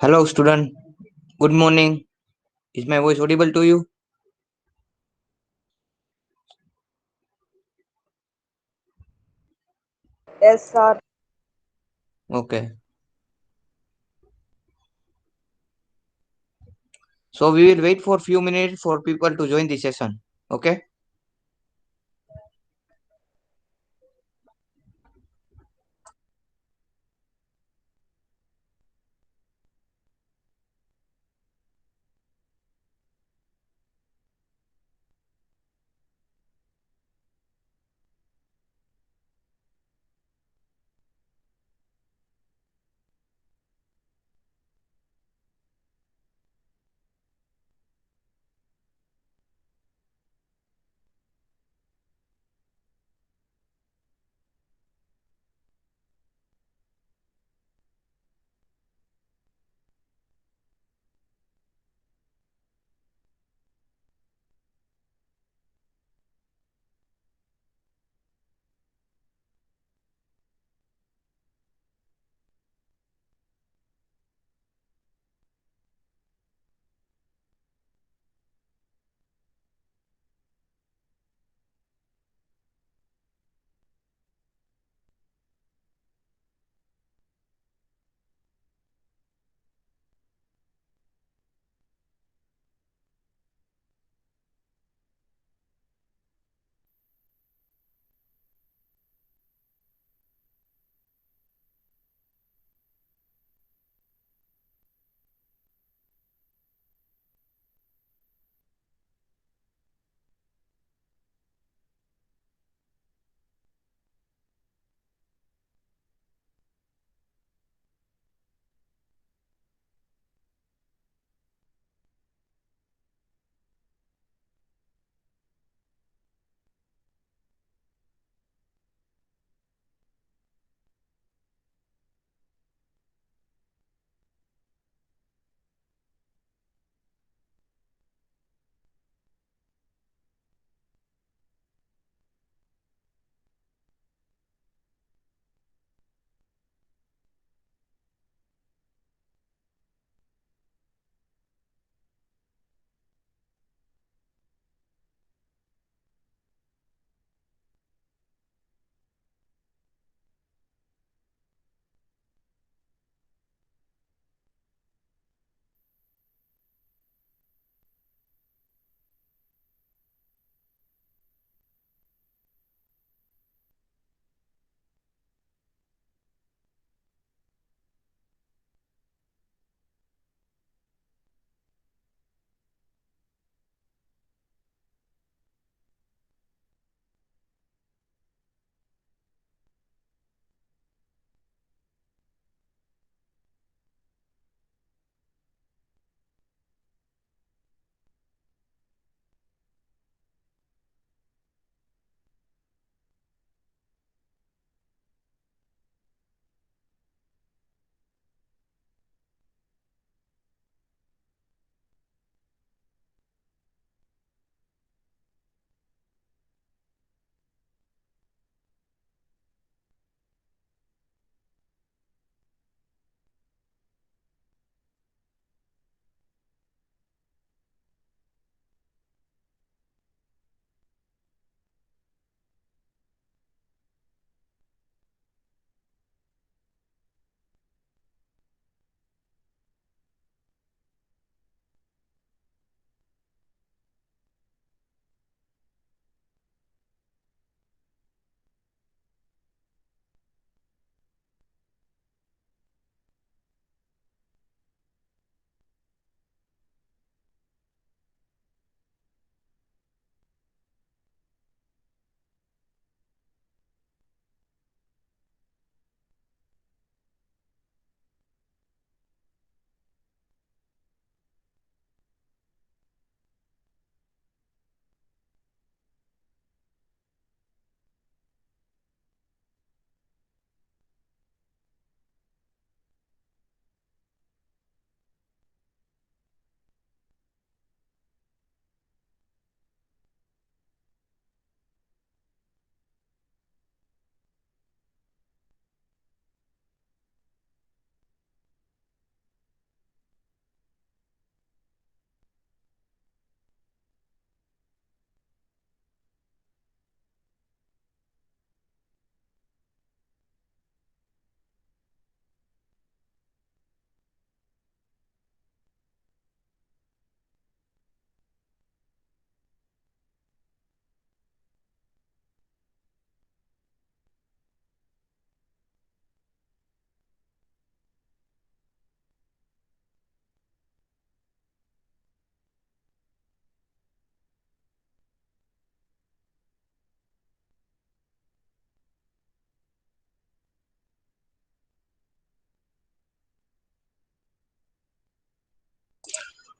Hello, student. Good morning. Is my voice audible to you? Yes, sir. Okay. So we will wait for few minutes for people to join the session. Okay.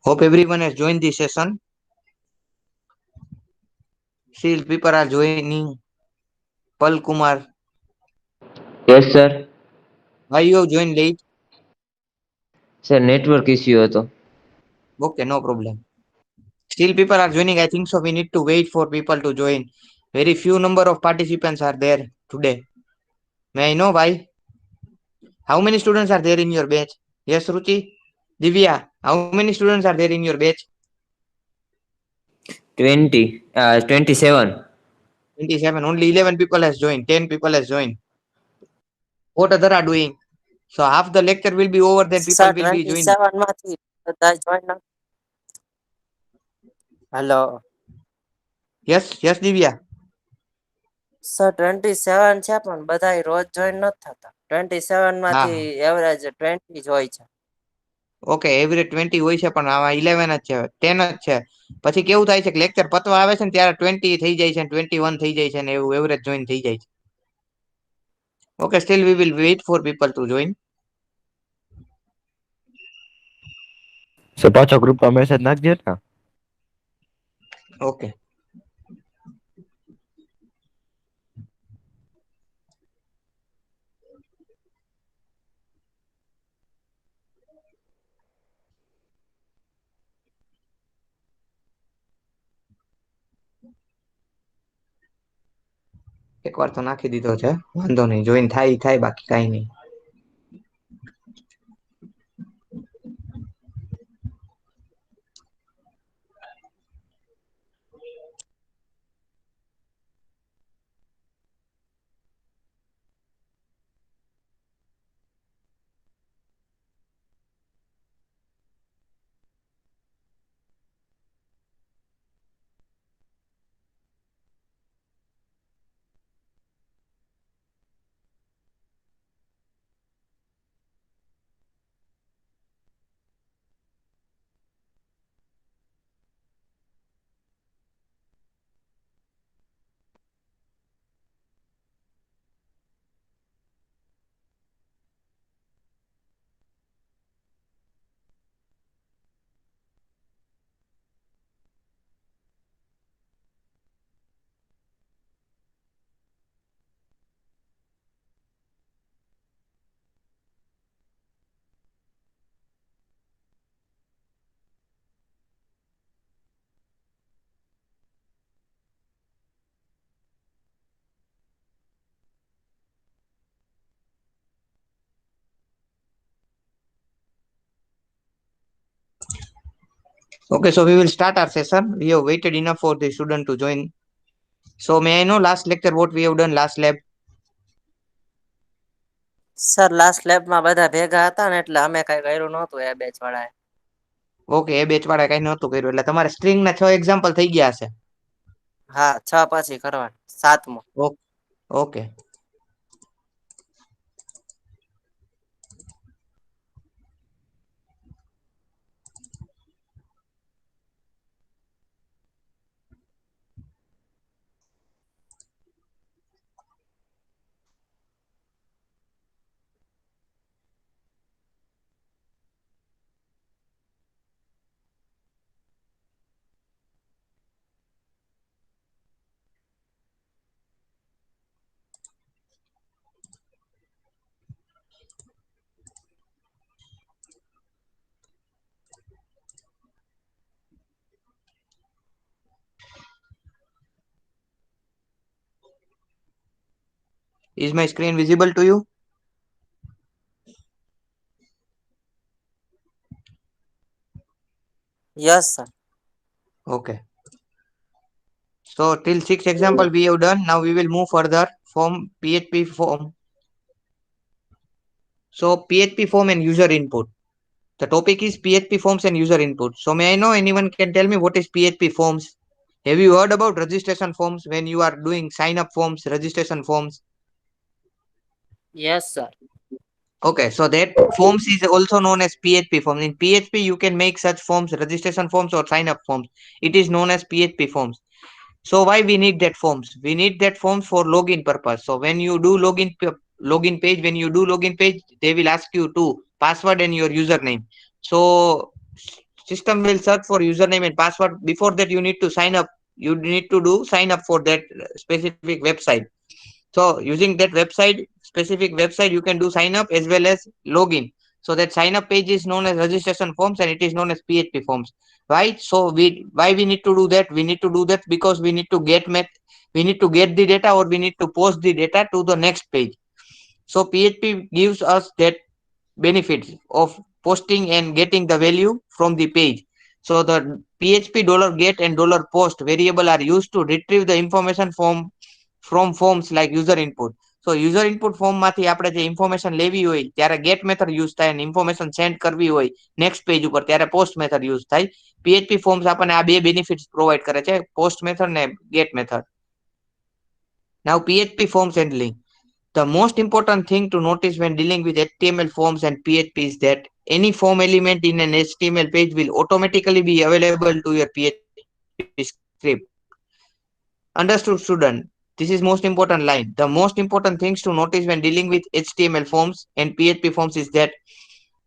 Hope everyone has joined the session. Still people are joining. Pal Kumar, Yes, sir. why you have joined late? Sir, network issue હતો. Okay, no problem. Still people are joining. I think so. We need to wait for people to join. Very few number of participants are there today. May I know why? How many students are there in your batch? Yes, Ruchi? Divya, how many students are there in your batch? 27. 27. Only 11 people has joined. 10 people has joined. What other are doing? So half the lecture will be over, then people sir will be joining. 27 માંથી બધા join. Hello Yes, yes, Divya. Sir 27 છે પણ બધા રોજ join નથી થતા. 27 માંથી હા, એવરેજ 20 જ હોય છે. ઓકે એવરેજ 20 હોય છે પણ આમાં 11 જ છે 10 જ છે. પછી કેવું થાય છે કે લેક્ચર પતવા આવે છે ને ત્યારે 20 થઈ જાય છે 21 થઈ જાય છે ને એવું એવરેજ જોઈન થઈ જાય છે. Okay steel we will weight four people to join. Sir પાછો ગ્રુપમાં મેસેજ નાખજે ને. ઓકે. એકવાર તો નાખી દીધો છે વાંધો નહીં જોઈન થાય થાય બાકી કાંઈ નહીં. Okay, so we will start our session. We have waited enough for the student to join. So may I know last lecture what we have done last lab? Sir last લેબમાં બધા ભેગા હતા ને એટલે અમે કઈ કર્યું નહોતું એ બેચ વાળાએ. ઓકે એ બેચ વાળા કઈ નહોતું કર્યું એટલે તમારે સ્ટ્રિંગ ના 6 એક્ઝામ્પલ થઈ ગયા હશે. હા 6 પછી કરવાનું 7મું. Okay. Is my screen visible to you? Yes sir. Okay. So till 6 example we have done. Now we will move further from PHP form. So PHP form and user input. The topic is PHP forms and user input. So may I know anyone can tell me what is PHP forms? Have you heard about registration forms when you are doing sign up forms, registration forms? Yes sir. Okay, so that forms is also known as PHP forms. In PHP, you can make such forms, registration forms or sign up forms. It is known as PHP forms. So why we need that forms? We need that forms for login purpose. So when you do login page, when you do login page, they will ask you to password and your username. So system will search for username and password. Before that, you need to sign up. You need to do sign up for that specific website. So using that website, specific website, you can do sign up as well as login. So that sign up page is known as registration forms and it is known as PHP forms. Right? So why we need to do that? We need to do that because we need to get the data or we need to post the data to the next page. So PHP gives us that benefits of posting and getting the value from the page. So the PHP $get and $post variable are used to retrieve the information from forms like user input. So user input form માંથી આપણે જે information લેવી હોય ત્યારે get method use થાય અને information send કરવી હોય નેક્સ્ટ પેજ ઉપર ત્યારે post method યુઝ થાય. PHP forms આપણને આ બે બેનિફિટ્સ પ્રોવાઈડ કરે છે, post method ને get method. Now PHP forms handling. The most important thing to notice when dealing with HTML forms and PHP is that any form element in an HTML page will automatically be available to your PHP script. Understood, student? This is most important line. The most important things to notice when dealing with HTML forms and PHP forms is that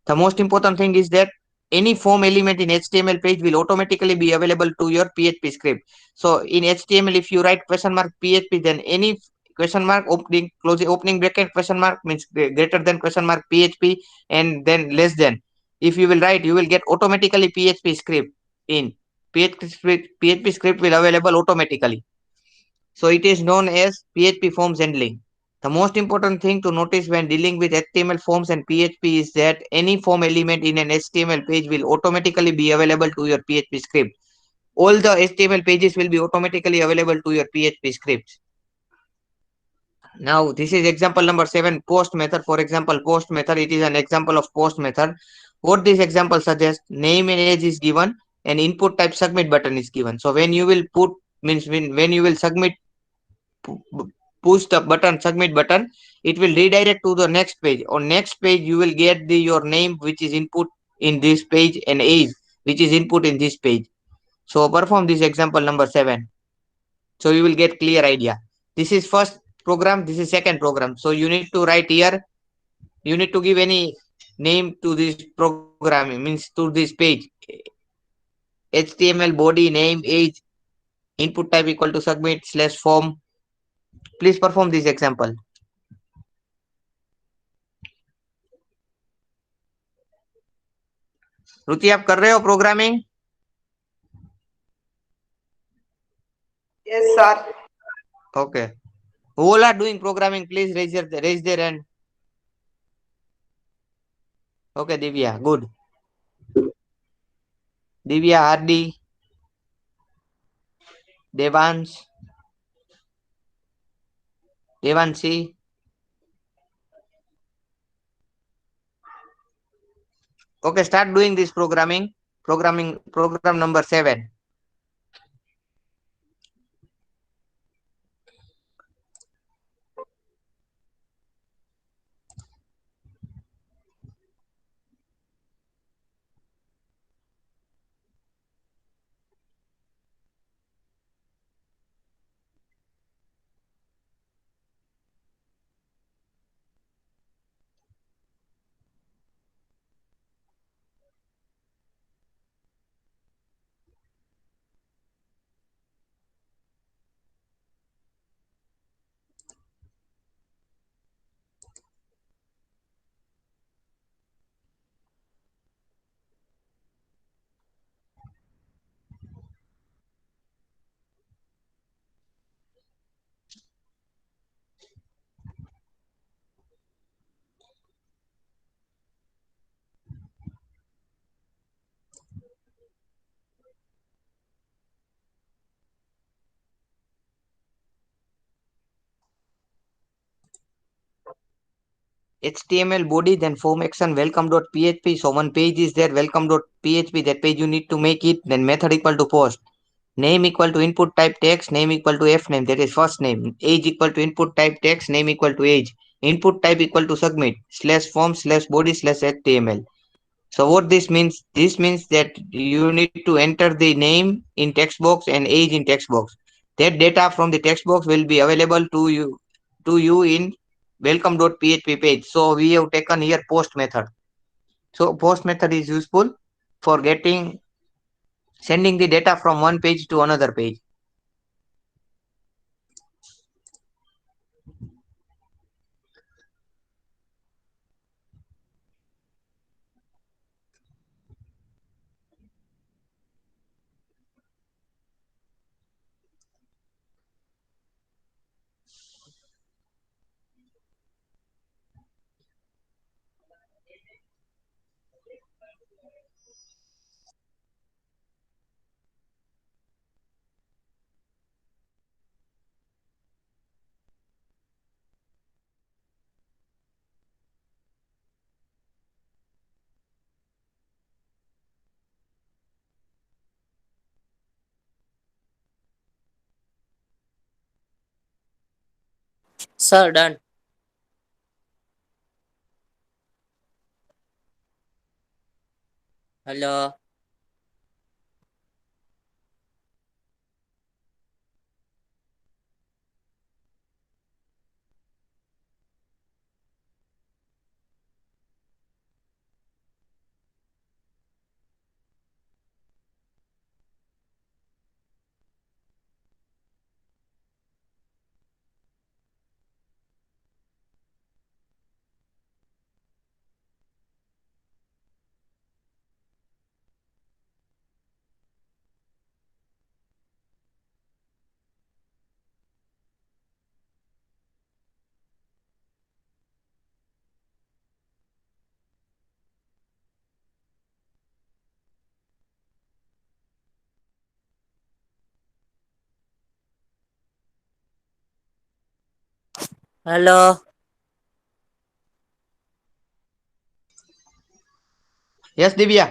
the most important thing is that any form element in HTML page will automatically be available to your PHP script. So in HTML, if you write question mark PHP, then any question mark opening closing opening bracket question mark means greater than question mark PHP and then less than. If you will write, you will get automatically PHP script in PHP script will available automatically. So it is known as PHP forms handling. The most important thing to notice when dealing with HTML forms and PHP is that any form element in an HTML page will automatically be available to your PHP script. All the HTML pages will be automatically available to your PHP scripts. Now, this is example number 7, post method. For example, post method, it is an example of post method. What this example suggests, name and age is given and input type submit button is given. So when you will put, means when you will submit, push the button, submit button, it will redirect to the next page. On next page, you will get your name, which is input in this page, and age, which is input in this page. So perform this example number 7. So you will get clear idea. This is first program, this is second program. So you need to write here, you need to give any name to this program, means to this page. HTML body, name, age, input type equal to submit slash form. Please perform this example. रुचि आप कर रहे हो programming? Yes, sir. Okay. Who all are doing programming? Please raise their hand. Okay, Divya, good. Divya, Hardy, Devans, Devanshi. Okay, start doing this programming. Program number 7. HTML body, then form action welcome.php. So one page is there, welcome.php. That page you need to make it. Then method equal to post. Name equal to input type text, name equal to f name, that is first name. Age equal to input type text, name equal to age. Input type equal to submit slash form slash body slash HTML. So what this means? This means that you need to enter the name in text box and age in text box. That data from the text box will be available to you in welcome.php page. So we have taken here post method. So post method is useful for getting sending the data from one page to another page. Sir done. Hello. Hello. Yes, Divya.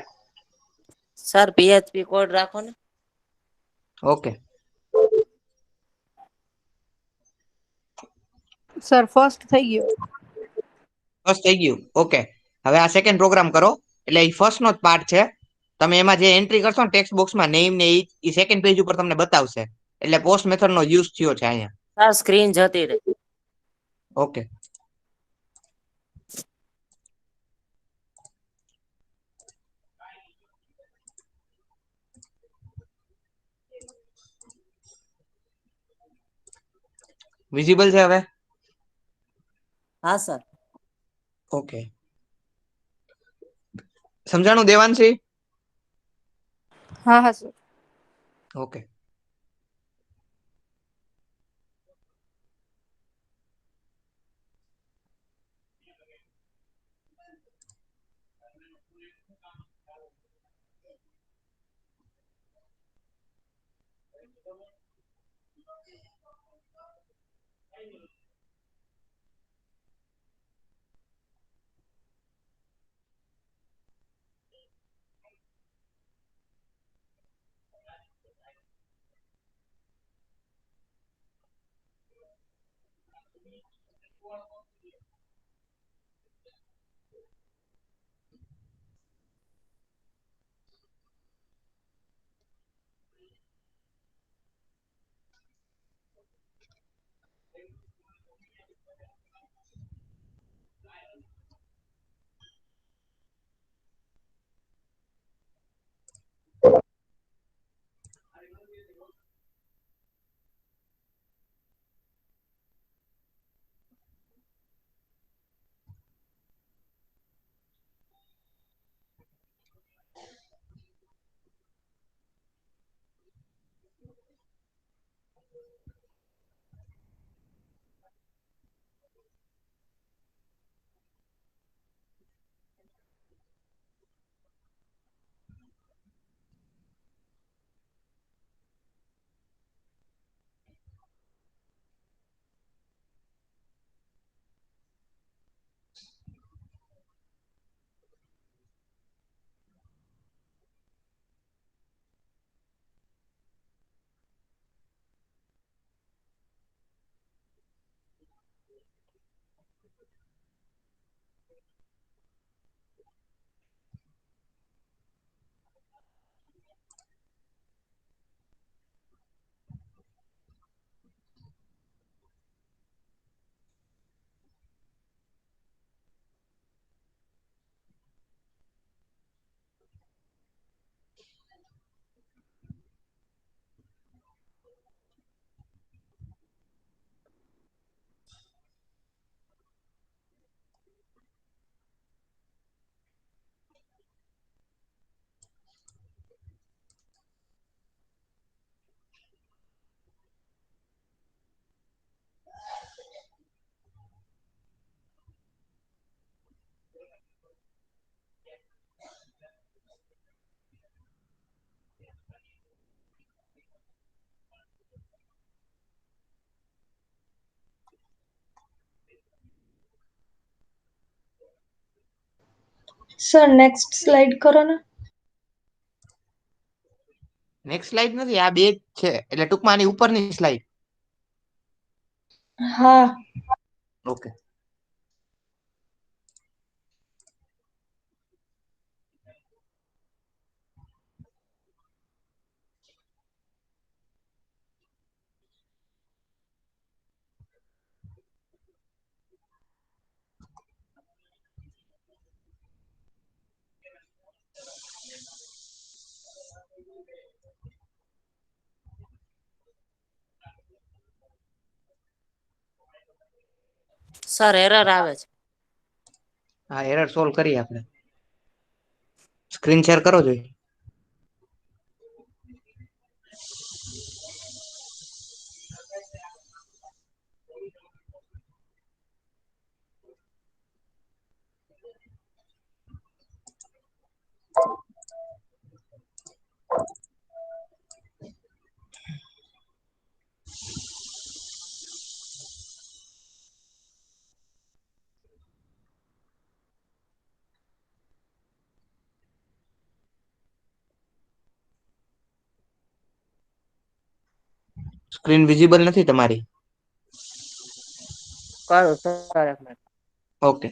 Sir PHP code રાખો ને. Okay. Sir first થઈ ગયો. બસ થઈ ગયું. Okay. હવે આ second programme કરો. એટલે એ ફર્સ્ટ નો જ પાર્ટ છે. તમે એમાં જે એન્ટ્રી કરશો ને ટેક્સ્ટ બોક્સમાં નેમ ને એ સેકન્ડ પેજ ઉપર તમને બતાવશે. એટલે પોસ્ટ મેથડ નો યુઝ થયો છે અહીંયા. સર સ્ક્રીન જતી રહી. ઓકે. વિઝિબલ છે હવે? હા સર. ઓકે. સમજાણું દેવાંશી? હા sir. Okay. Sir next slide કરો ને. નેક્સ્ટ સ્લાઇડ નથી, આ બે જ છે, એટલે ટૂંકમાં આની ઉપરની સ્લાઇડ. હા. ઓકે. સર એરર આવે છે. હા, એરર સોલ્વ કરીએ આપણે. સ્ક્રીન શેર કરો જોઈએ. સ્ક્રીન વિઝિબલ નથી તમારી. કરું સર એક મિનિટ. ઓકે.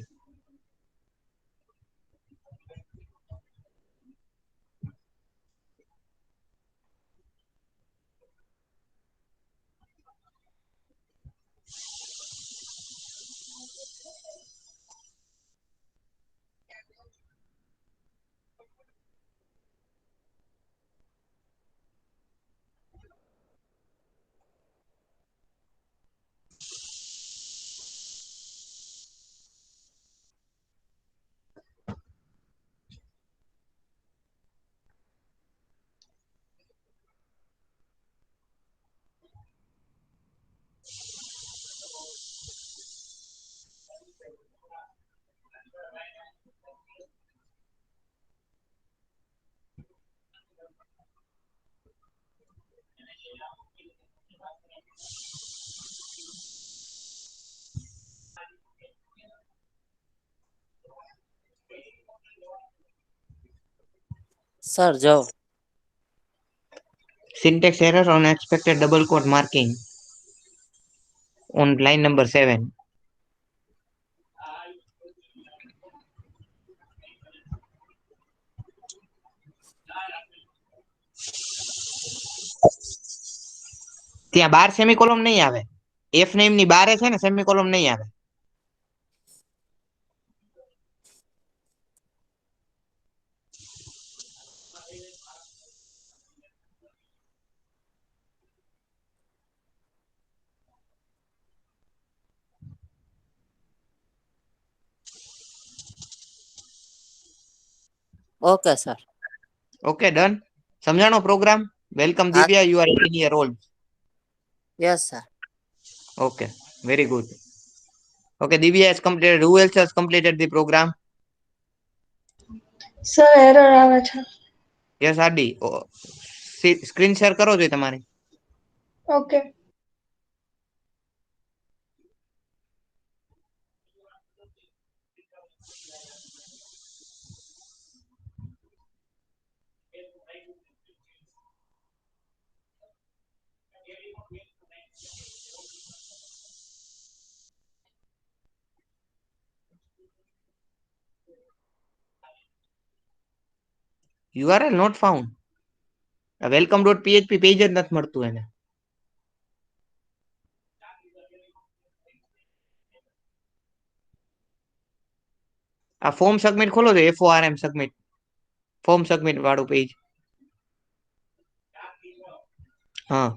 સર જો Syntax error on expected double quote marking on line number 7. ત્યાં બાર સેમિકોલન નહીં આવે. એફ નેમ ની બારે છે ને સેમિકોલન નહીં આવે. Okay sir. Okay done. સમજાણો પ્રોગ્રામ. વેલકમ હા Divya, you are 18 year old. Yes sir. Okay, very good. Okay, Divya has completed. Who else has completed the program? Sir error આવે છે. Yes, Adi. સ્ક્રીન શેર કરો જોઈએ તમારી. Okay. URL not found. welcome.php page જ નથી મળતું એને. આ ફોર્મ સબમિટ ખોલો છો, FORM સબમિટ. ફોર્મ સબમિટ વાળું પેજ. હા.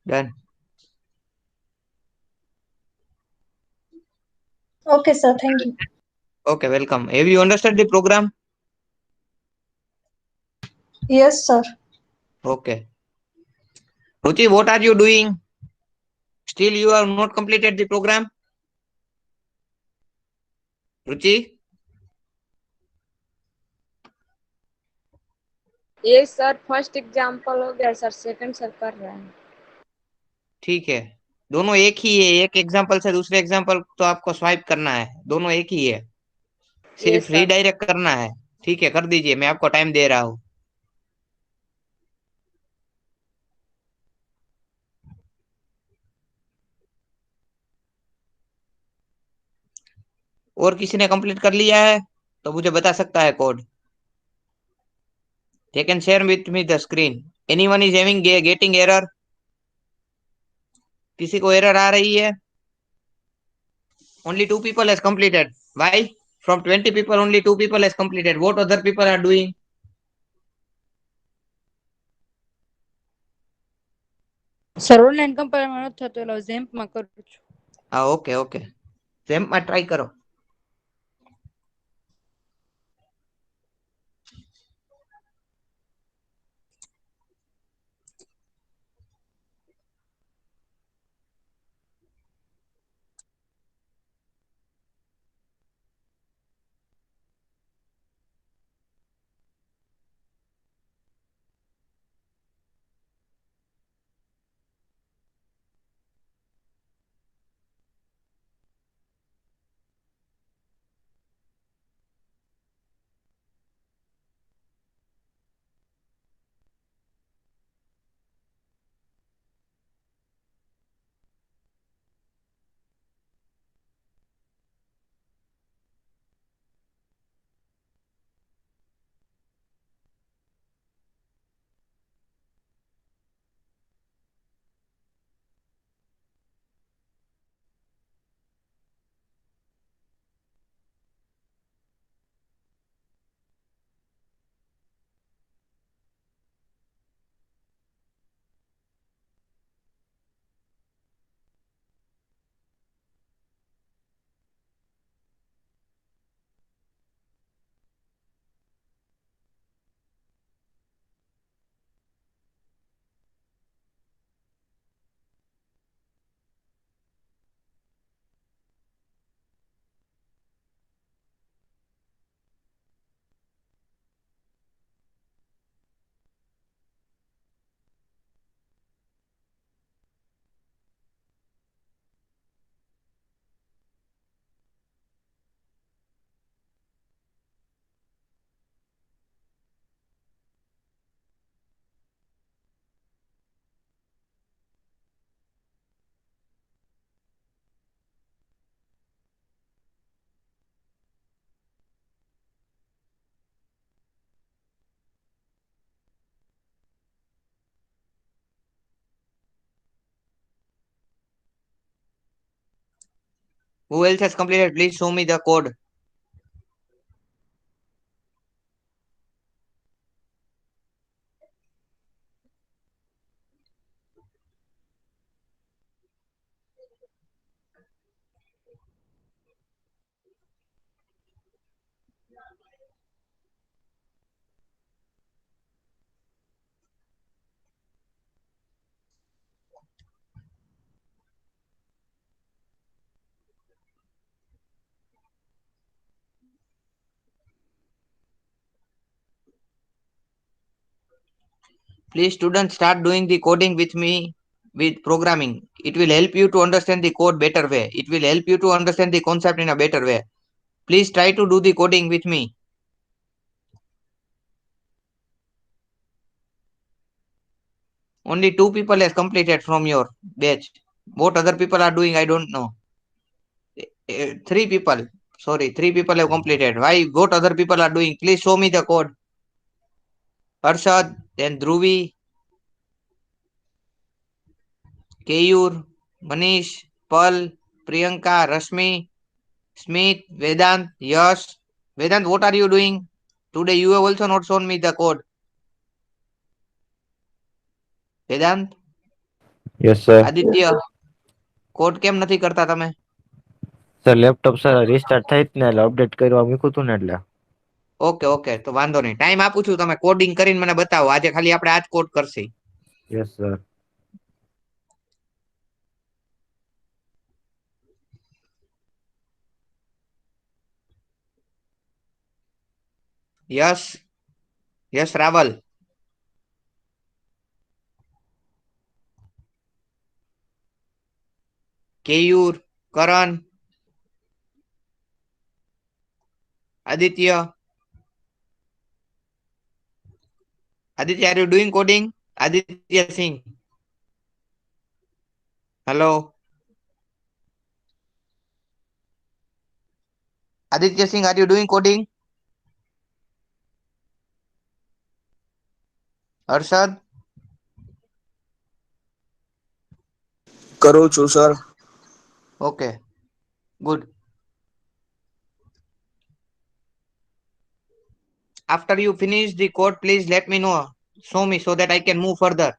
Done. Okay sir, thank you. Okay, welcome. Have you understood the program? Yes, sir. Okay. Ruchi, what are you doing? Still you have not completed the program? रुचि ये sir first example हो गया sir, second sir कर रहे हैं। ठीक है, दोनों एक ही है, एक एग्जांपल से दूसरे एग्जांपल तो आपको स्वाइप करना है, दोनों एक ही है, ये सिर्फ सर रीडायरेक्ट करना है। ठीक है, कर दीजिए, मैं आपको टाइम दे रहा हूँ। और किसी ने कंप्लीट कर लिया है तो मुझे बता सकता है code. They can share with me the screen. Anyone is having getting error? किसी को एरर आ रही है? Only 2 people has completed. Why? From 20 people only 2 people has completed. What other people are doing? Sir online કમ્પાઉન્ડમાં નથી થતો એટલે ઝેમ્પમાં કરું છું. હા, ઓકે ઓકે, જેમમાં ટ્રાય કરો. Who else has completed? Please show me the code. Please students, start doing the coding with me with programming. It will help you to understand the code better way. It will help you to understand the concept in a better way. Please try to do the coding with me. Only 2 people has completed from your batch. What other people are doing, I don't know. 3 people. Sorry, 3 people have completed. Why? What other people are doing? Please show me the code. Arshad, then Dhruvi, Keyur, Manish, Pal, Priyanka, Rashmi, Smith, Vedant, Yash. Vedant, what are you doing? Today you have also not shown me the code. Vedant, yes sir. Aditya, code કેમ નથી કરતા તમે? Sir laptop sir restart થાય જ ને એટલે update કરવા મૂક્યું હતું ને એટલે ઓકે ઓકે, તો વાંધો નહીં, ટાઈમ આપું છું, તમે કોડિંગ કરીને મને બતાવો. આજે ખાલી આપણે આ જ કોડ કરશે. Yes sir. Yes yes Raval. Keyur, Karan, Aditya. Aditya, are you doing coding? Aditya Singh. Hello Aditya Singh, are you doing coding? Harshad. કરું છું sir. Okay good. After you finish the code, please let me know. Show me so that I can move further.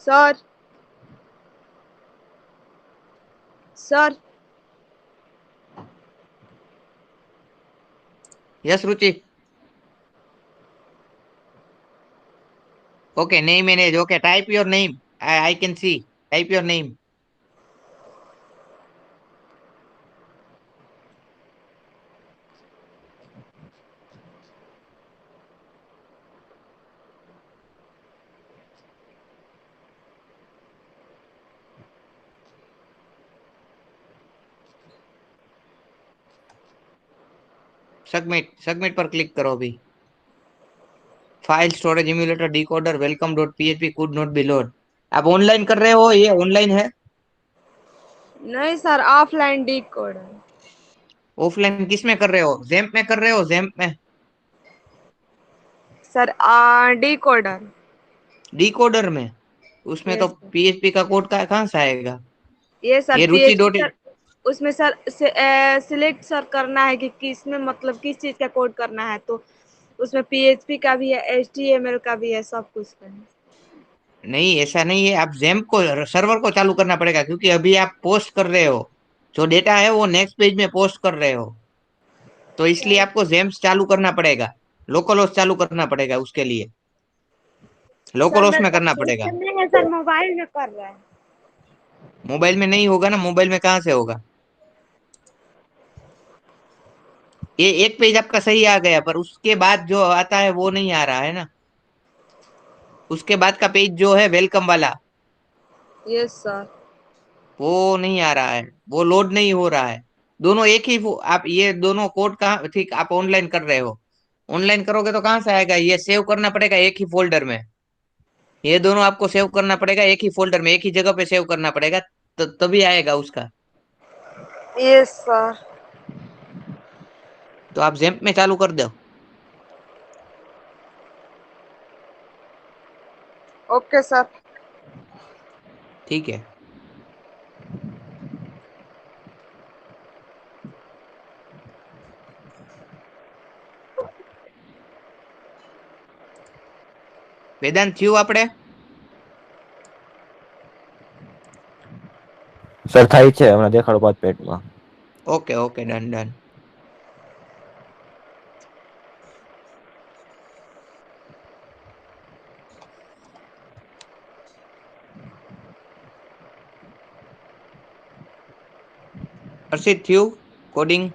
Sir sir Yes, Ruchi. Okay, name and age. Okay, type your name. I can see. Type your name. Submit पर click करो अभी. File storage emulator decoder welcome dot PHP could not be load. आप online कर रहे हो? ये online है? नहीं सर, ऑफलाइन डी कोड है। ऑफलाइन किस में कर रहे हो? जैम्प में कर रहे हो? जैम्प में? Sir D coder. डिकोडर में? उसमें तो यस सर। पीएचपी का कोड का कहाँ से आएगा? ये सर ये रुचि पीएचपी डॉट. सर, उसमें सर सिलेक्ट सर करना है कि किसमें मतलब किस चीज का कोड करना है, तो उसमें पीएचपी का भी है, एचटीएमएल का भी है, सब कुछ का है। नहीं, ऐसा नहीं है. आप जैम्प को, सर्वर को चालू करना पड़ेगा, क्योंकि अभी आप पोस्ट कर रहे हो जो डेटा है वो नेक्स्ट पेज में पोस्ट कर रहे हो, तो इसलिए आपको जेम्स चालू करना पड़ेगा. लोकल होस्ट चालू करना पड़ेगा उसके लिए. लोकल सर होस्ट मेरे में करना पास पड़ेगा. सिस्टम नहीं है सर, मोबाइल में कर रहा है। मोबाइल में नहीं होगा ना, मोबाइल में कहाँ से होगा? ये एक पेज आपका सही आ गया, पर उसके बाद जो आता है वो नहीं आ रहा है ना. उसके बाद का पेज जो है वेलकम वाला, यस सर। वो नहीं आ रहा है, वो लोड नहीं हो रहा है. दोनों एक ही आप ये दोनों कोड कहाँ, ठीक, आप ऑनलाइन कर रहे हो. ऑनलाइन करोगे तो कहाँ से आएगा? ये सेव करना पड़ेगा एक ही फोल्डर में. ये दोनों आपको सेव करना पड़ेगा एक ही फोल्डर में, एक ही जगह पे सेव करना पड़ेगा. तभी आएगा उसका। Yes sir. तो आप जैम्प में चालू कर दो। Okay sir. ठीक है। વેદાંત થયું આપણે? સર થાય છે હમણાં દેખાડો 5 મિનિટમાં. Okay okay done done. Harshit થયું coding?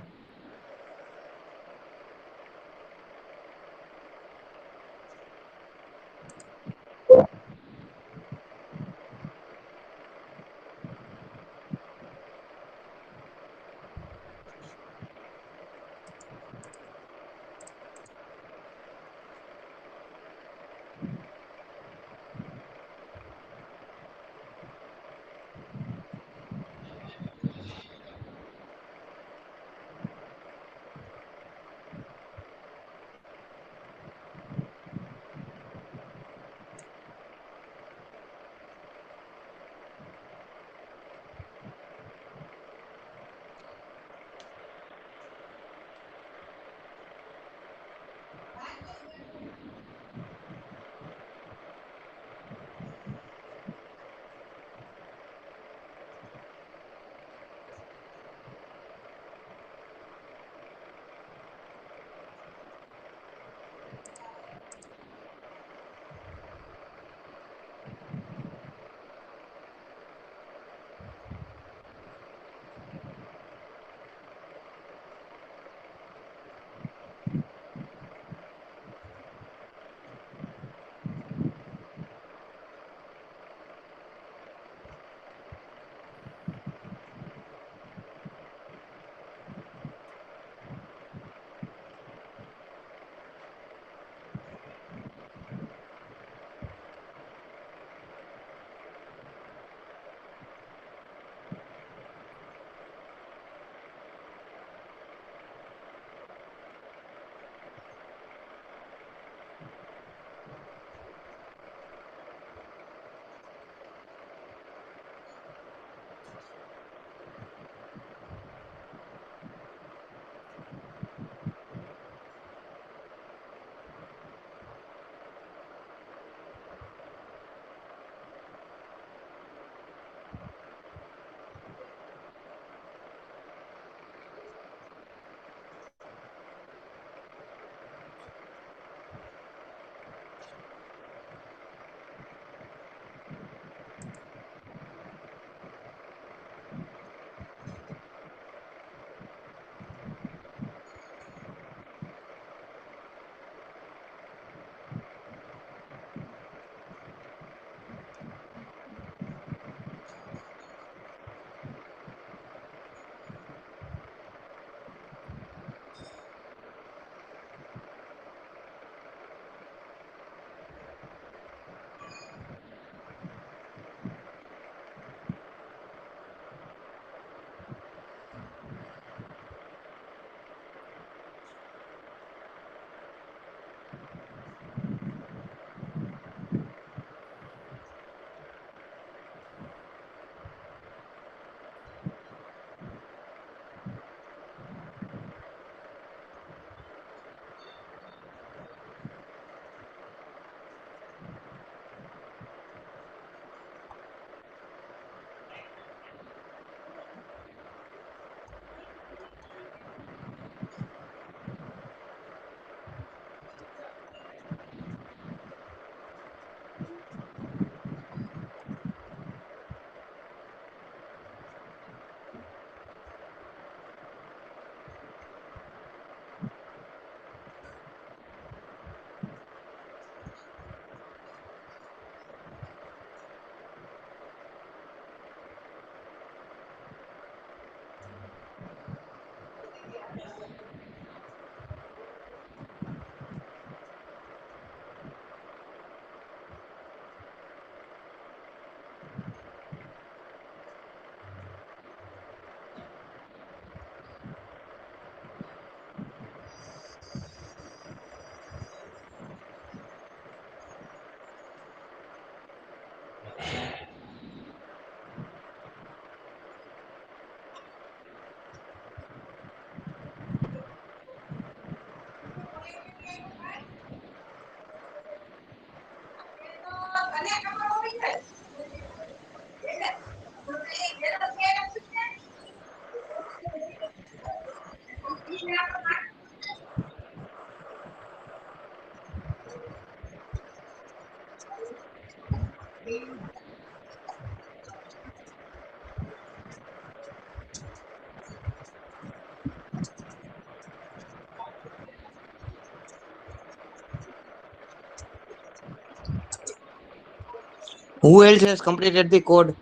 Who else has completed the code?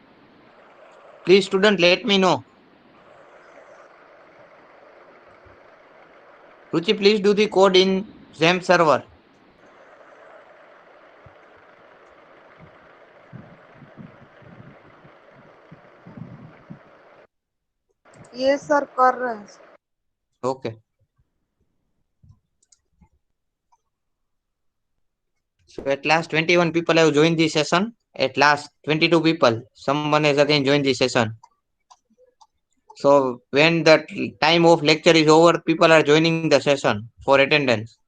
Please, student, let me know. Ruchi, please do the code in XAMPP server. ये सर कर रहे हैं। Okay. So at last 21 people have joined the session. At last 22 people. Someone has again joined the session. So when the time of lecture is over, people are joining the session for attendance.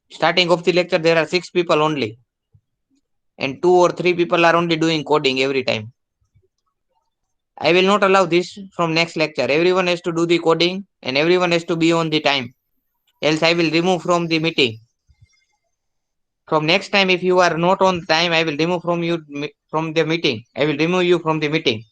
Starting of the lecture, there are 6 people only. And 2 or 3 people are only doing coding every time. I will not allow this from next lecture. Everyone has to do the coding and everyone has to be on the time. Else I will remove from the meeting. From next time, if you are not on time, I will remove from you from the meeting. I will remove you from the meeting.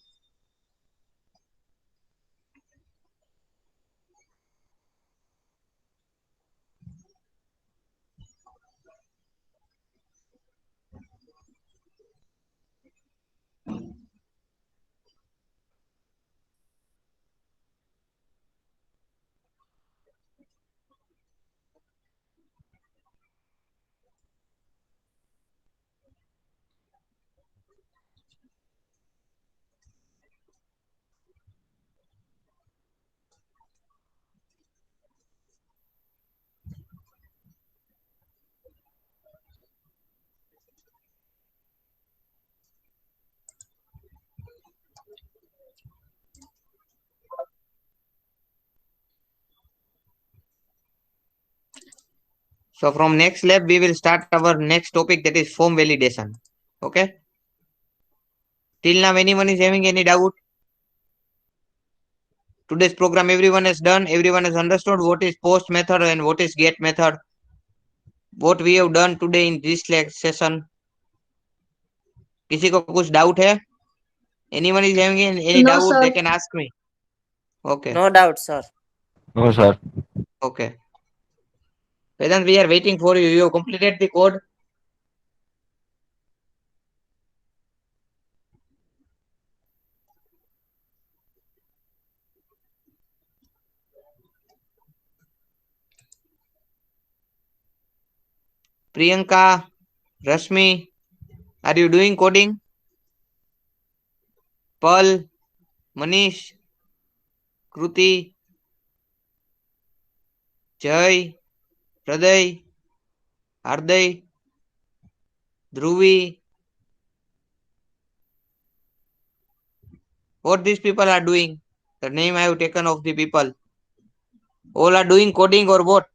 So from next lab, we will start our next topic, that is form validation. Okay. Till now, anyone is having any doubt? Today's program everyone has done. Everyone has understood what is post method and what is get method. What we have done today in this session. किसी को कुछ doubt है? Anyone is having any No, doubt? They sir. can ask me. Okay. No doubt, sir. No, sir. Okay. Vedant, we are waiting for you. You have completed the code. Priyanka, Rashmi, are you doing coding? Pearl, Manish, Kruti, Jay, Hriday, Harday, Dhruvi. What these people are doing? The name I have taken of the people. All are doing coding or what?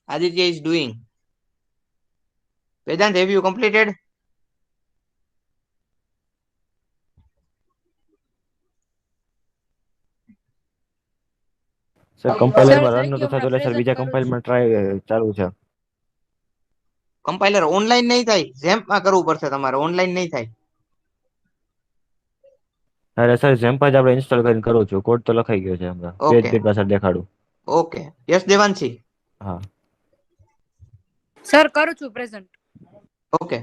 Aditya is doing. Vedant, have you completed? Sir compiler sir માં run થઈ નતું ગયું થતું હમણાં એટલે sir બીજા present કરું compile છું માં ટ્રાય ચાલુ છે. કમ્પાઇલર ઓનલાઈન નહીં થાય. ઝેમ્પ માં કરવું પડશે તમારે. ઓનલાઈન નહીં થાય. અરે સર જેમ્પ જ આપણે ઇન્સ્ટોલ કરીને કરું છું. કોડ તો લખાઈ ગયો છે હમણાં. Page okay. સ્પીડ પાછળ દેખાડું. ઓકે. યસ દેવાંશી. હા. સર કરું છું પ્રેઝન્ટ. ઓકે.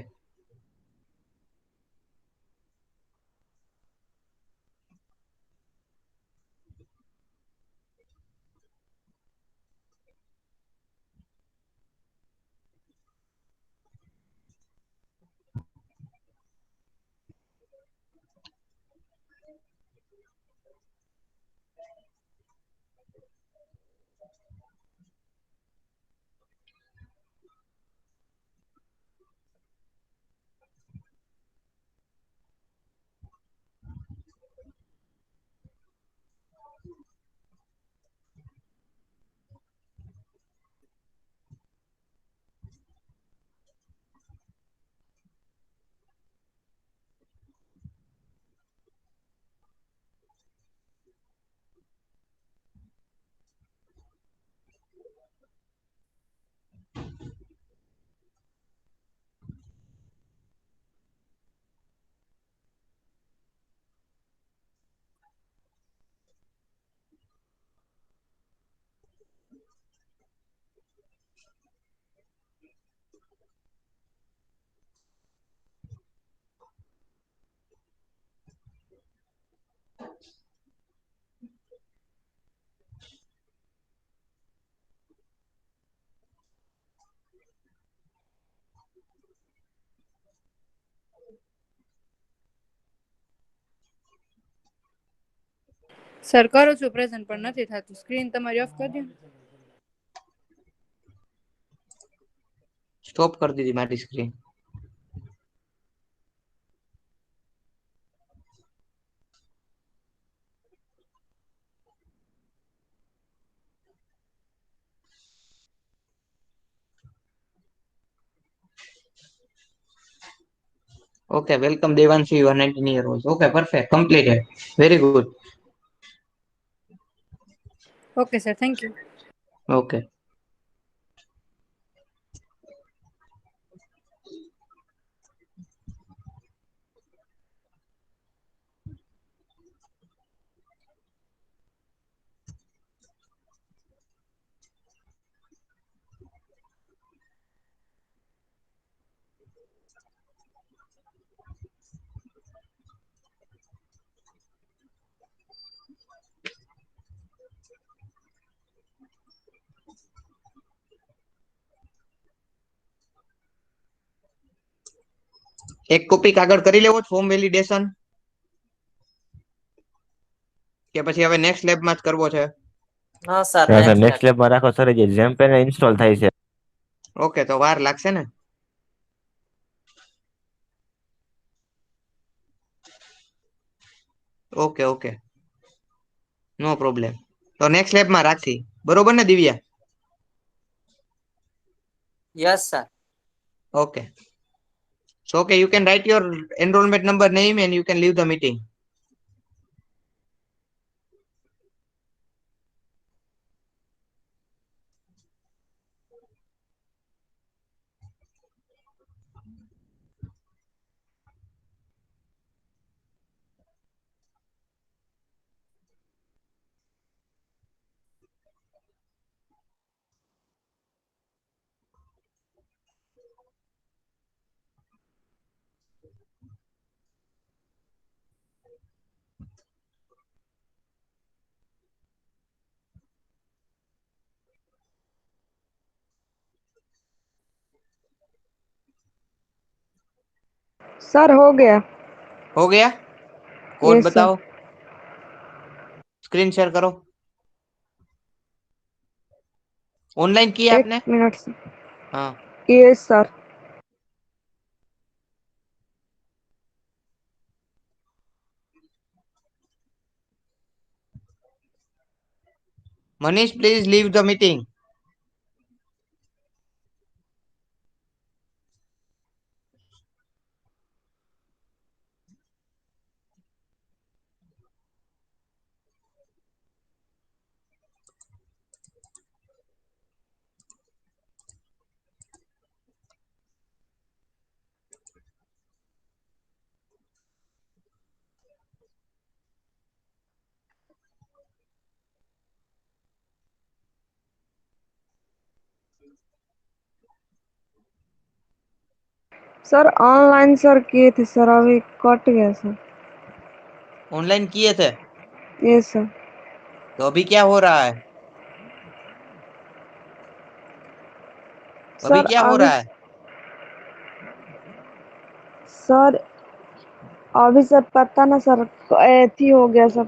સર કરું છું પ્રેઝન્ટ પણ નથી થતું. સ્ક્રીન તમારી ઓફ કરી દો. સ્ટોપ કરી દીધી મારી screen. Okay, welcome Devanshi, you are 19 years old. Okay, perfect, completed. Very good. Okay sir, thank you. Okay. એક કોપી કાગળ કરી લેવો ફોર્મ વેલિડેશન કે પછી હવે નેક્સ્ટ લેબમાં જ કરવો છે? હા સર, સર નેક્સ્ટ નેક્સ્ટ લેબમાં રાખો સર, જે જેમ્પેન ઇન્સ્ટોલ થાય છે. ઓકે, તો વાર લાગશે ને. ઓકે ઓકે, નો પ્રોબ્લેમ. તો નેક્સ્ટ લેબમાં રાખી, બરોબર ને Divya? Yes sir. Okay. So, okay, you can write your enrollment number, name, and you can leave the meeting. Sir हो गया. हो गया? Code Yes, sir. बताओ, स्क्रीन शेयर करो. ऑनलाइन किया एक आपने? मिनट से. हाँ. Yes, sir. Manish, please leave the meeting. Sir online sir किए थे सर, अभी कट गया सर. ऑनलाइन किए थे यस सर. तो अभी क्या हो रहा है? अभी सर क्या हो अभी रहा है? सर अभी सर पता ना सर, एथी हो गया सर.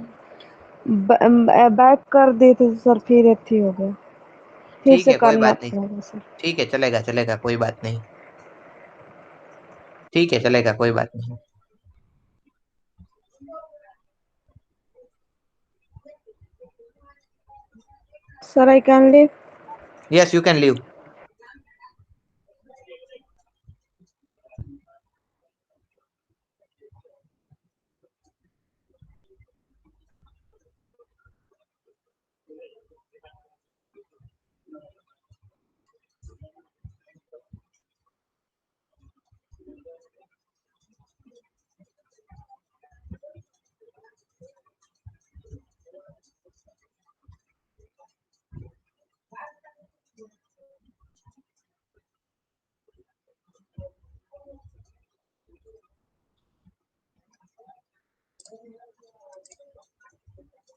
बैक कर दिए थे सर, फिर एथी हो गया. फिर ठीक से है, कोई करना बात नहीं. पड़ेगा सर. ठीक है, चलेगा चलेगा, कोई बात नहीं. ठीक है, चलेगा, कोई बात नहीं. Sir I can leave. Yes, you can leave.